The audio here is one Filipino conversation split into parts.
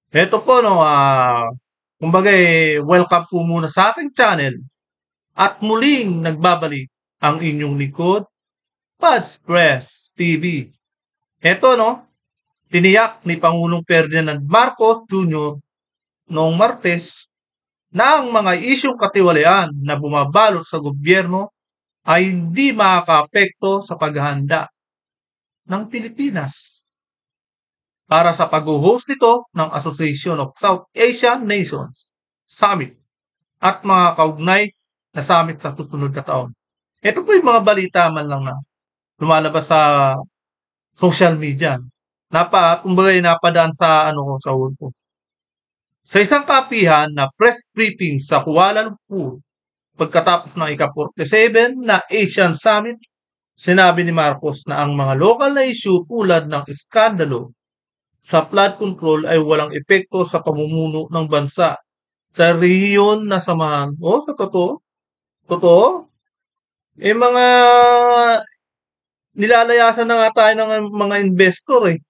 Eto po 'no, kumbaga, welcome po muna sa aking channel at muling nagbabalik ang inyong lingkod, Pads Press TV. Eto 'no, tiniyak ni Pangulong Ferdinand Marcos Jr. noong Martes na ang mga isyung katiwalian na bumabalot sa gobyerno ay hindi makakaapekto sa paghahanda ng Pilipinas para sa pag-host nito ng Association of South Asian Nations Summit at mga kaugnay na summit sa susunod na taon. Ito po yung mga balita man lang na lumalabas sa social media. Kumbaga napadaan sa sa wall ko. Sa isang kapihan na press briefing sa Kuala Lumpur, pagkatapos ng ika-47 na Asian Summit, sinabi ni Marcos na ang mga local na issue tulad ng iskandalo sa flood control ay walang epekto sa pamumuno ng bansa sa rehiyon na samahan. Sa totoo? Totoo? Mga nilalayasan na nga tayo ng mga investor eh.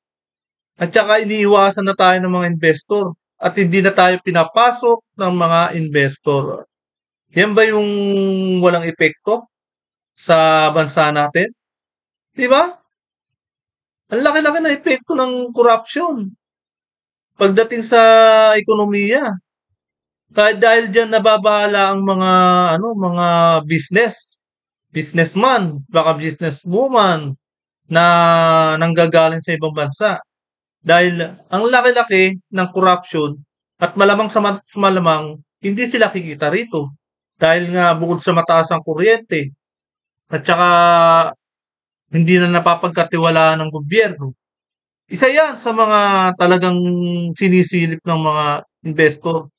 At saka iniiwasan na tayo ng mga investor. At hindi na tayo pinapasok ng mga investor. Yan ba yung walang epekto sa bansa natin? Di ba? Ang laki-laki na epekto ng corruption pagdating sa ekonomiya. Dahil diyan nababahala ang mga businessman, baka businesswoman na nanggagaling sa ibang bansa. Dahil ang laki-laki ng corruption at malamang sa malamang hindi sila kikita rito. Dahil nga bukod sa mataas ang kuryente at saka hindi na napapagkatiwalaan ng gobyerno. Isa yan sa mga talagang sinisilip ng mga investor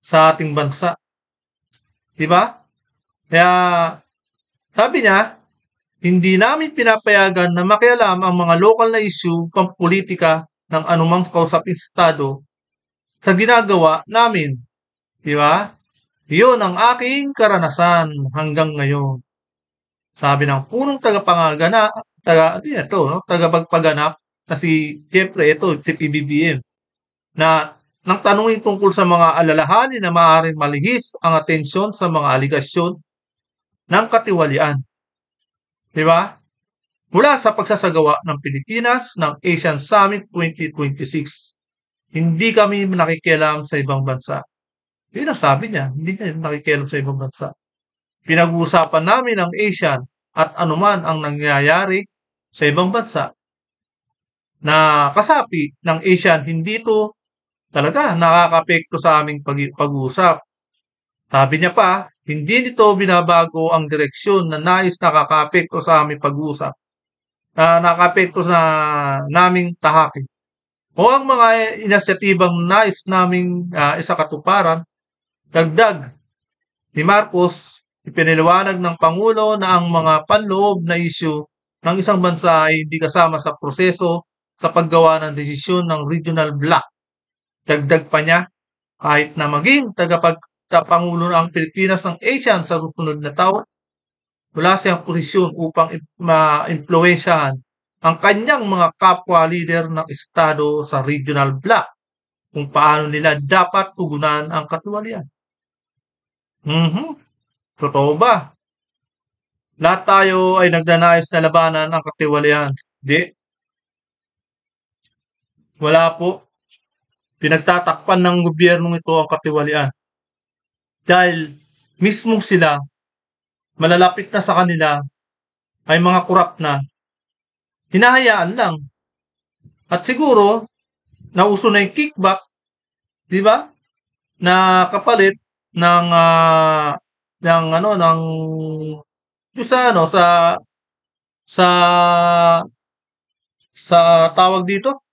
sa ating bansa. Di ba? Kaya sabi niya, hindi namin pinapayagan na makialam ang mga lokal na issue pampolitika ng anumang kausaping estado sa ginagawa namin. Di ba? Iyon ang aking karanasan hanggang ngayon. Sabi ng punong tagapagpaganap na si PBBM na nang tanungin tungkol sa mga alalahanin na maaaring malihis ang atensyon sa mga aligasyon ng katiwalian. Di ba? Mula sa pagsasagawa ng Pilipinas ng Asian Summit 2026, hindi kami nakikialam sa ibang bansa. Yun ang sabi niya, hindi niya nakikialam sa ibang bansa. Pinag-uusapan namin ang Asian at anuman ang nangyayari sa ibang bansa na kasapi ng Asian, hindi ito talaga nakakapekto sa aming pag-uusap. Sabi niya pa, hindi nito binabago ang direksyon na nais nakakapekto sa aming pag-uusap, na nakakapekto sa naming tahakin. O ang mga inisyatibang nais naming isakatuparan. Dagdag ni Marcos, ipinaliwanag ng Pangulo na ang mga panloob na isyu ng isang bansa ay hindi kasama sa proseso sa paggawa ng desisyon ng regional bloc. Dagdag pa niya, kahit na maging tagapagpangulo ang Pilipinas ng ASEAN sa susunod na taon, wala siyang posisyon upang ma-impluwensyahan ang kanyang mga kapwa leader ng estado sa regional bloc kung paano nila dapat tugunan ang katiwalian. Totoo ba? Lahat tayo ay nagnanais na labanan ang katiwalian. Hindi. Wala po. Pinagtatakpan ng gobyernong ito ang katiwalian. Dahil mismo sila, malalapit na sa kanila, ay mga korap na, hinahayaan lang. At siguro, nauso na yung kickback, di ba? Na kapalit ng sa tawag dito,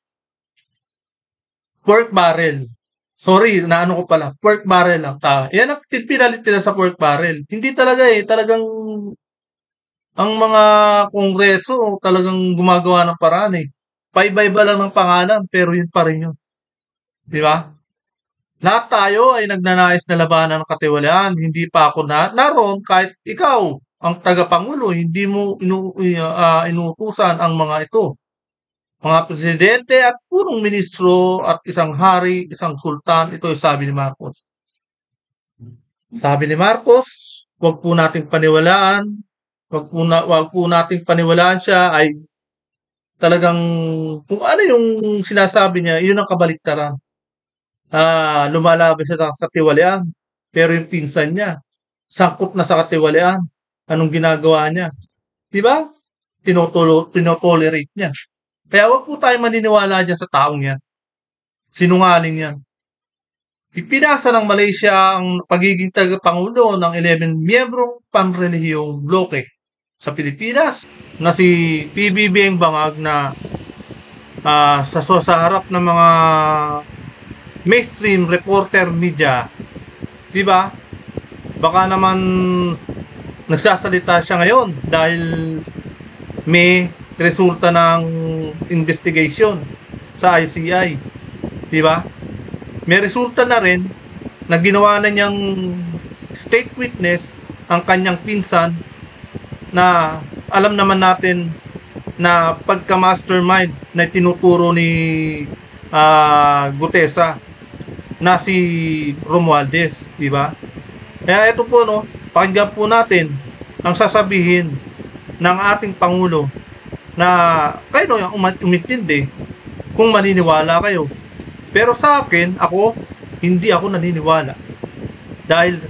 pork barrel. Sorry, naano ko pala, pork barrel lang. Yan ang pinalit nila sa pork barrel. Hindi talaga talagang ang mga kongreso talagang gumagawa ng paraan eh. Paiba-iba lang ng pangalan, pero yun pa rin yun. Di ba? Lahat tayo ay nagnanais na labanan ng katiwalian. Hindi pa ako naroon kahit ikaw, ang tagapangulo, hindi mo inuutusan ang mga ito. mga presidente at punong ministro at isang hari, isang sultan. Ito yung sabi ni Marcos. Sabi ni Marcos, wag po nating paniwalaan, wag po nating paniwalaan siya ay talagang kung ano yung sinasabi niya, yun ang kabaliktaran. Lumalaban siya sa katiwalian. Pero yung pinsan niya, sangkot na sa katiwalian. Anong ginagawa niya? Di ba? Tinotolerate niya. Kaya wag po tayo maniniwala dyan sa taong yan. Sinungaling yan. Ipinasa ng Malaysia ang pagiging tagapangulo ng 11 miyembrong pamrelihiyong bloke sa Pilipinas na si PBBM Bangag na sa harap ng mga mainstream reporter media, di ba? Baka naman nagsasalita siya ngayon dahil may resulta ng investigation sa ICI, di ba? May resulta na rin na ginawa na niyang state witness ang kanyang pinsan na alam naman natin na pagka-mastermind na tinuturo ni Gutesa na si Romualdez, di ba? Kaya ito po, no, pakinggan po natin ang sasabihin ng ating Pangulo na kayo yung umintindi kung maniniwala kayo. Pero sa akin, hindi ako naniniwala. Dahil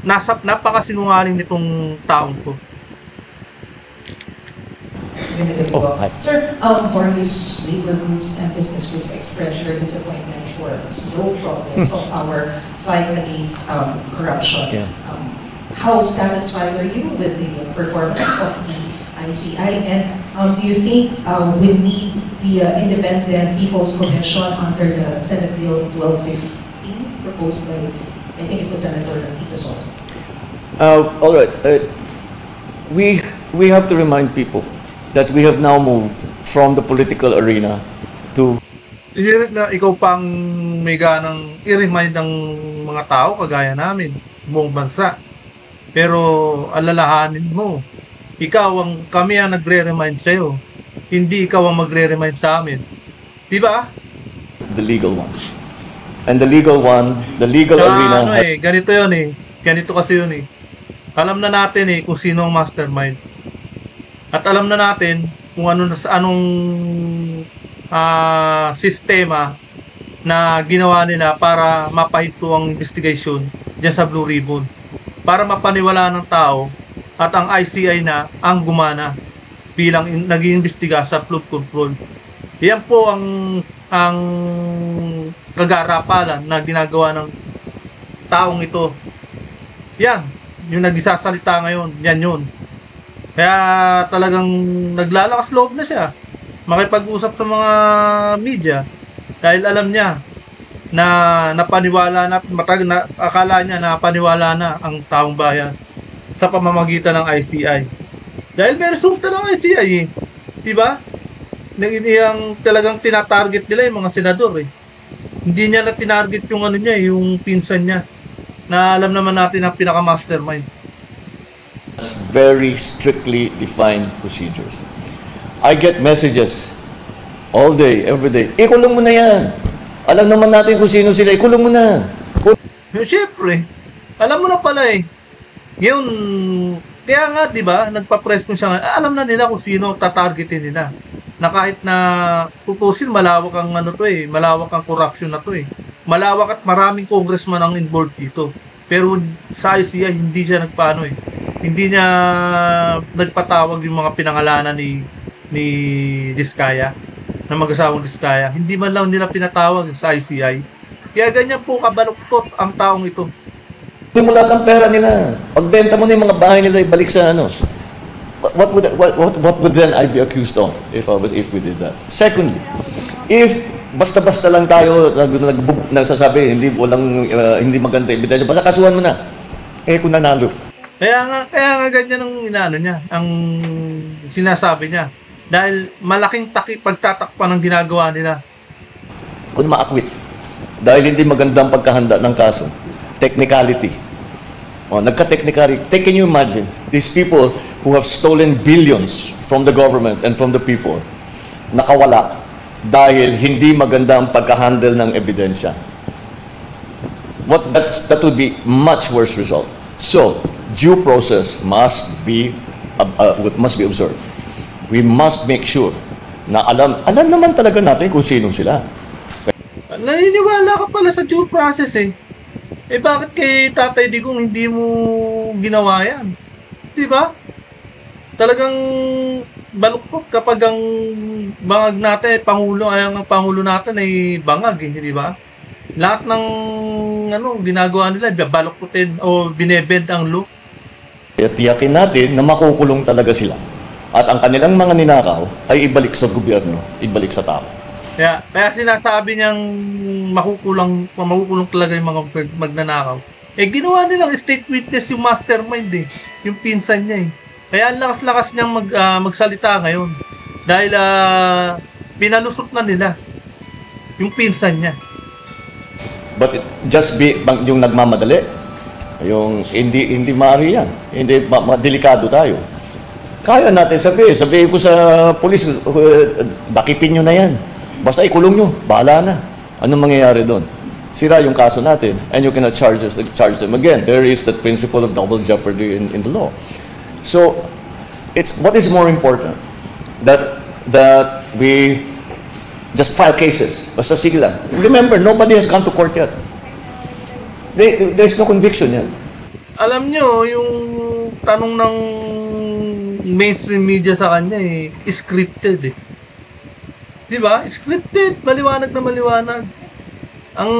napakasinungaling nitong taong ko. Sir, various labor groups and business groups expressed their disappointment for slow progress of our fight against corruption. Yeah. How satisfied are you with the performance of the ICI? And do you think we need the Independent People's Commission under the Senate Bill 1215 proposed by, I think it was Senator Tito Soto? All right. We have to remind people that we have now moved from the political arena to... Isirit na ikaw pang may ganang i-remind ng mga tao kagaya namin, buong bansa. Pero alalahanin mo, kami ang nagre-remind sa'yo. Hindi ikaw ang magre-remind sa amin. Di ba? The legal one. And the legal arena... ganito yun eh. Ganito kasi yun eh. Alam na natin eh kung sino ang mastermind. At alam na natin kung anong sistema na ginawa nila para mapahinto ang investigation dyan sa Blue Ribbon. Para mapaniwala ng tao at ang ICI na ang gumana bilang nag-iimbestiga sa flood control. Yan po ang kagarapalan na ginagawa ng taong ito. Yan, yung nagsasalita ngayon, yan yun. Kaya talagang naglalakas loob na siya makipag-usap sa mga media dahil alam niya na napaniwala na akala niya na napaniwala na ang taong bayan sa pamamagitan ng ICI. Dahil may resulta ng ICI eh. Diba? Nang talagang tinatarget nila yung mga senador eh. Hindi niya na tinarget yung yung pinsan niya na alam naman natin ang pinaka-mastermind. Very strictly defined procedures. I get messages all day, every day. Ikulong mo na yan. Alam naman natin kung sino sila. Ikulong mo na. Siyempre, alam mo na pala eh. Ngayon, kaya nga, di ba, nagpa-press mo siya. Alam na nila kung sino tatargetin nila. Na kahit na tutusin, malawak ang malawak ang corruption na to eh. Malawak at maraming congressman ang involved dito. Pero sa ICI, hindi siya nagpaano eh. Hindi niya nagpatawag yung mga pinangalanan ni Diskaya, na mag-asawang Diskaya. Hindi man lang nila pinatawag sa ICI. Kaya ganyan po kabaluktot ang taong ito. Hindi mo lahat ng pera nila. Pagbenta mo na yung mga bahay nila, ibalik sa ano. What would then I be accused of if we did that? Secondly, if basta-basta lang tayo nagsasabi hindi maganda ebidensya, basta kasuhan mo na. Kung nanalo. Kaya nga ganyan ang ang sinasabi niya. Dahil malaking pagtatakpan ng ginagawa nila. Kung ma-acquit, dahil hindi magandang pagkahanda ng kaso, technicality. Nagka-technicality. Can you imagine, these people who have stolen billions from the government and from the people, nakawala, dahil hindi maganda ang pagka-handle ng ebidensya. That would be much worse result. So, due process must be observed. We must make sure na alam naman talaga natin kung sino sila. Naniniwala ka pala sa due process eh. Eh bakit kay Tatay Digong hindi mo ginawa yan? Di ba? Talagang baluktot kapag ang bangag natin, ang Pangulo natin ay bangag eh, di ba? Lahat ng ginagawa nila, baluktutin o binebend ang look. Kaya tiyakin natin na makukulong talaga sila. At ang kanilang mga ninakaw ay ibalik sa gobyerno, ibalik sa tao. Kaya sinasabi niyang makukulong talaga yung mga magnanakaw. Eh ginawa nilang state witness yung mastermind eh, yung pinsan niya eh. Kaya ang lakas-lakas niyang magsalita ngayon. Dahil pinalusot na nila yung pinsan niya. But yung nagmamadali, yung hindi maaari yan. Hindi delikado tayo. Kaya natin sabihin ko sa pulis, dakipin nyo na yan. Basta ikulong nyo, bahala na. Anong mangyayari doon? Sira yung kaso natin, and you cannot charge them again. There is that principle of double jeopardy in the law. So, what is more important? That we just file cases. Basta sige lang. Remember, nobody has gone to court yet. There's no conviction yet. Alam nyo, yung tanong ng mainstream media sa kanya scripted eh. Di ba? Scripted, maliwanag na maliwanag. Ang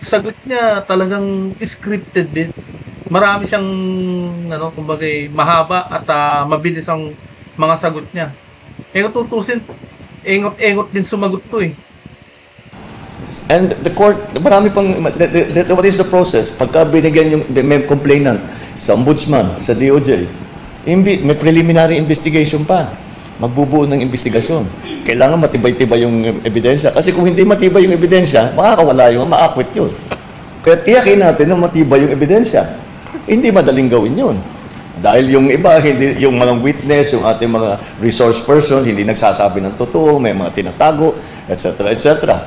sagot niya talagang scripted din. Marami siyang kumbaga mahaba at mabilis ang mga sagot niya. Kung tutusin, engot din sumagot to eh. And the court, marami pang, what is the process? Pagka binigyan may complainant sa ombudsman, sa DOJ, may preliminary investigation pa. Magbubuo ng investigasyon. Kailangan matibay-tibay yung ebidensya. Kasi kung hindi matibay yung ebidensya, makakawala yun, maakwit yun. Kaya tiyakin natin na matibay yung ebidensya. Hindi madaling gawin yun. Dahil yung iba, yung mga witness, yung ating mga resource persons, hindi nagsasabi ng totoo, may mga tinatago, etc. etc.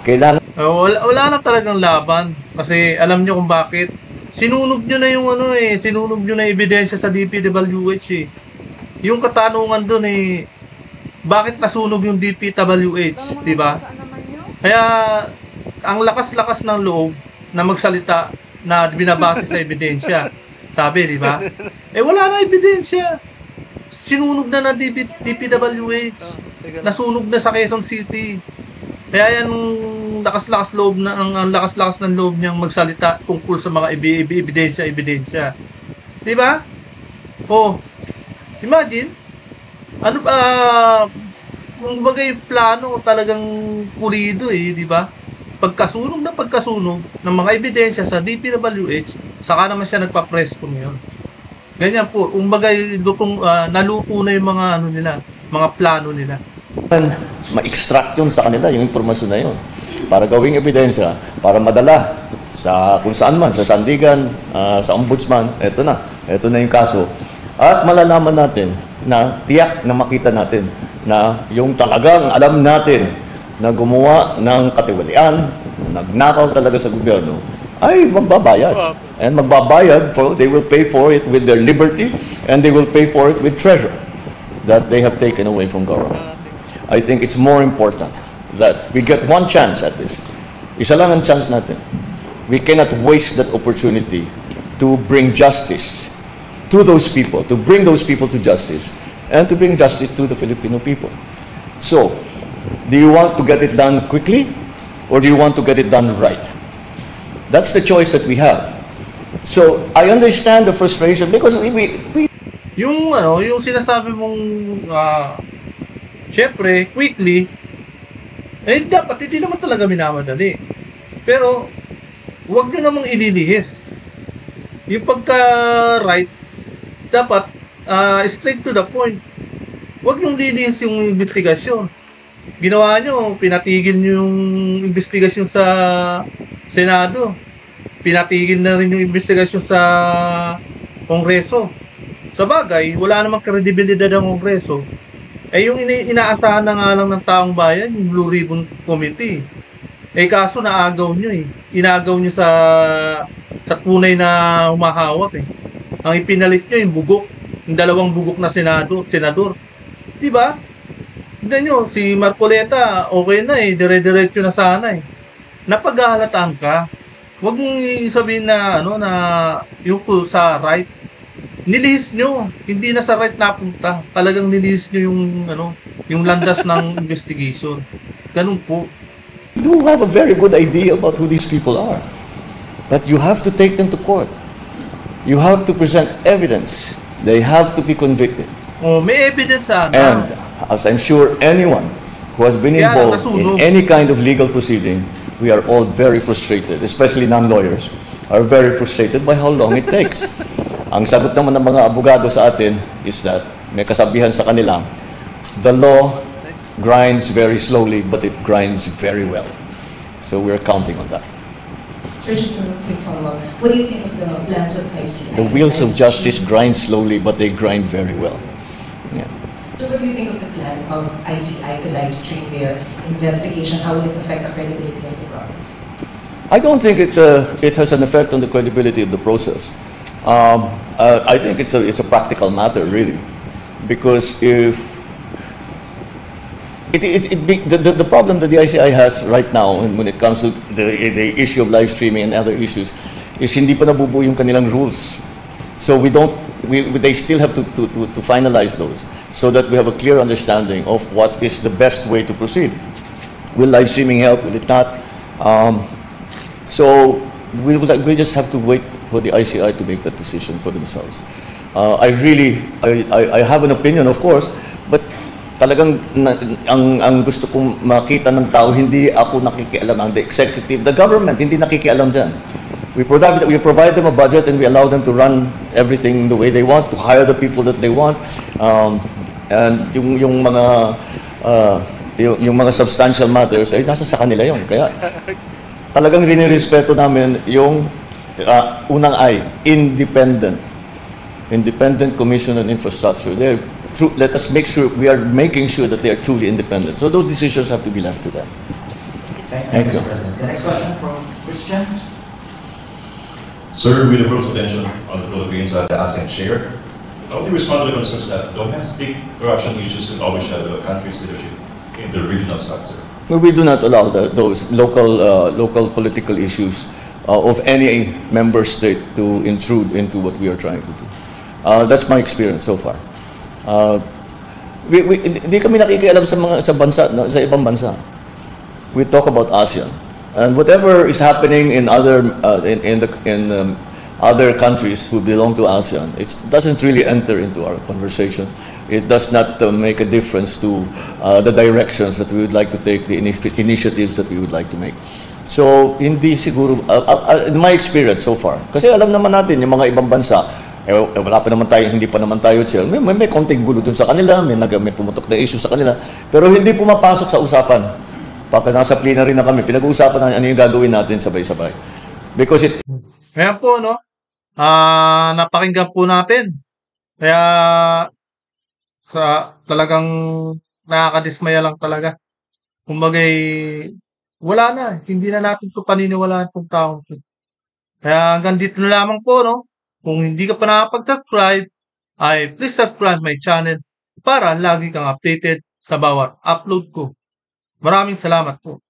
Kailangan... wala na talagang laban. Kasi alam nyo kung bakit. Sinunog nyo na yung sinunog nyo na ebidensya sa DPWH eh. Yung katanungan doon bakit nasunog yung DPWH, di ba? Kaya ang lakas-lakas ng loob na magsalita na binabase sa ebidensya. Sabi, di ba? Wala na ebidensya. Sinunog na DPWH. Nasunog na sa Quezon City. Kaya yan lakas-lakas ng loob niyang magsalita tungkol sa mga ebidensya. Di ba? Imagine, kung bagay plano talagang pulido di ba? Pagkasunog ng mga ebidensya sa DPWH, saka naman siya nagpa-press ko ngayon. Ganyan po, kung bagay naluto na yung mga mga plano nila. Ma-extract yun sa kanila, yung impormasyon na yun. Para gawing ebidensya, para madala sa kung saan man, sa sandigan, sa ombudsman, ito na yung kaso. At malalaman natin na tiyak na makita natin na yung talagang alam natin na gumawa ng katiwalian, nagnakaw talaga sa gobyerno, ay magbabayad. And magbabayad, they will pay for it with their liberty and they will pay for it with treasure that they have taken away from government. I think it's more important that we get one chance at this. Isa lang ang chance natin. We cannot waste that opportunity to bring justice to those people, to bring those people to justice, and to bring justice to the Filipino people. So, do you want to get it done quickly, or do you want to get it done right? That's the choice that we have. So, I understand the frustration because yung sinasabi mong syempre, quickly, dapat hindi naman talaga minamadali. Pero, huwag nyo namang ililihis. Yung pagka-right, dapat straight to the point. Huwag nyo lilihis yung investigasyon. Ginawa nyo, pinatigil nyo yung investigasyon sa Senado. Pinatigil na rin yung investigasyon sa Kongreso. Sa bagay, wala namang kredibilidad ang Kongreso. Eh, yung inaasahan na nga lang ng taong bayan, yung Blue Ribbon Committee. Eh, kaso naagaw nyo eh. Inagaw nyo sa tunay na humahawak eh. Ang ipinalit nyo yung bugok. Yung dalawang bugok na senador. Di ba? Tignan nyo, si Marcoleta, okay na eh. Dire-diretso na sana eh. Napaghahalataan ka. Huwag mong sabihin na, na yung sa right. Nilihis nyo. Hindi na sa right napunta. Talagang nilihis nyo yung landas ng investigation. Ganun po. You have a very good idea about who these people are. But you have to take them to court. You have to present evidence. They have to be convicted. Oh, may evidence sana. And as I'm sure anyone who has been Kaya involved nasunog. in any kind of legal proceeding, we are all very frustrated, especially non-lawyers, are very frustrated by how long it takes. Ang sagot naman ng mga abogado sa atin is that, may kasabihan sa kanila, the law grinds very slowly, but it grinds very well. So we're counting on that. Sir, just a quick follow-up. What do you think of the plans of ICI? The wheels of justice grind slowly, but they grind very well. Yeah. So what do you think of the plan of ICI to live stream their investigation? How will it affect the credibility of the process? I don't think it has an effect on the credibility of the process. I think it's a practical matter, really, because if the problem that the ICI has right now when it comes to the issue of live streaming and other issues is hindi pa nabubuo yung kanilang rules. So they still have to finalize those so that we have a clear understanding of what is the best way to proceed. Will live streaming help? Will it not? So we just have to wait for the ICI to make that decision for themselves. I have an opinion, of course, but talagang ang gusto kong makita ng tao, hindi ako nakikialam, ang the executive, the government, hindi nakikialam dyan. We provide them a budget and we allow them to run everything the way they want, to hire the people that they want, and yung mga substantial matters ay nasa sa kanila yon. Kaya talagang rinirespeto namin yung unang independent Commission on Infrastructure. Let us make sure we are making sure that they are truly independent. So those decisions have to be left to them. Thank you, Mr. President. The next question from Christian. Sir, with the world's attention on the Philippines as the ASEAN chair, how do you respond to the concerns that domestic corruption issues could overshadow the country's leadership in the regional sector? We do not allow those local political issues of any member state to intrude into what we are trying to do. That's my experience so far. Hindi kami nakikialam sa ibang bansa. We talk about ASEAN, and whatever is happening in other other countries who belong to ASEAN, it doesn't really enter into our conversation. It does not make a difference to the directions that we would like to take, the initiatives that we would like to make. So hindi siguro, in my experience so far, kasi alam naman natin yung mga ibang bansa, wala pa naman tayo, hindi pa naman tayo chill. May konting gulo dun sa kanila, may pumutok na issue sa kanila, pero hindi pumapasok sa usapan. Pagka nasa plenary na kami, pinag-uusapan na ano yung gagawin natin sabay-sabay. Because Kaya po, napakinggan po natin. Kaya, talagang nakakadismaya lang talaga. Kumbagay, wala na. Hindi na natin ito paniniwalaan kung taong ito. Kaya hanggang dito na lamang po, Kung hindi ka pa nakapag-subscribe, ay please subscribe my channel para lagi kang updated sa bawat upload ko. Maraming salamat po.